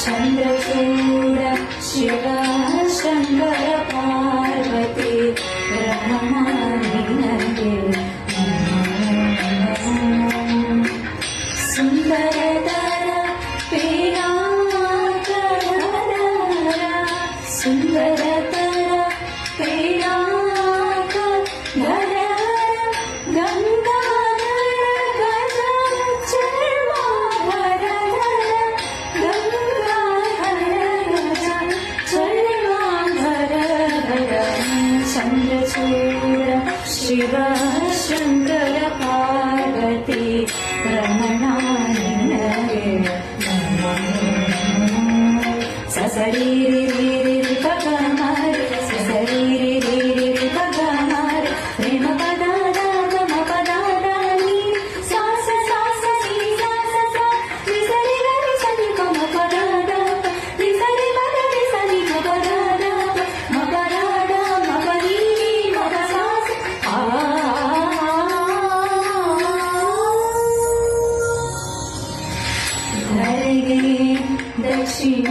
ಚಂದ್ರಚೂಡ ಶಿವ ಶಂಕರ ಪಾರ್ವತಿ ರಮಣಿನಗೆ ಸುಂದರತರ ಪೀನಾಕರ ಸುಂದರತರ ಪೀನಾಕ ಧರ ಗಂಗಾಧರ ಗಜ ಚರ್ಮಾಧರ ಚಂದ್ರಚೂಡ ಶಿವ ಶಂಕರ ಪಾರ್ವತಿ ರಮಣಾನಿನಗೆ ಸಸರೀರಿ ಪಗಮರಿ ಸಸರೀರಿ ಪಗಮರಿ ಪ್ರೇಮ ಪದಾದ ಗಮ ಪದಾದ ನೀ ಸಾಸ ಸಾಸ ಸಿ ಸಾಸ ಸಾ ವಿಸರಿ ಗರಿ ಸನಿ ಗಮ ಪದಾದ ವಿಸರಿ ಮಗರಿ ಸನಿ ಗಮ ಪದಾದ ಮಗರಾಡ ಮಗರಿ ಮಗ ಸಾಸ ಧರೆಗೆ ದಕ್ಷಿಣ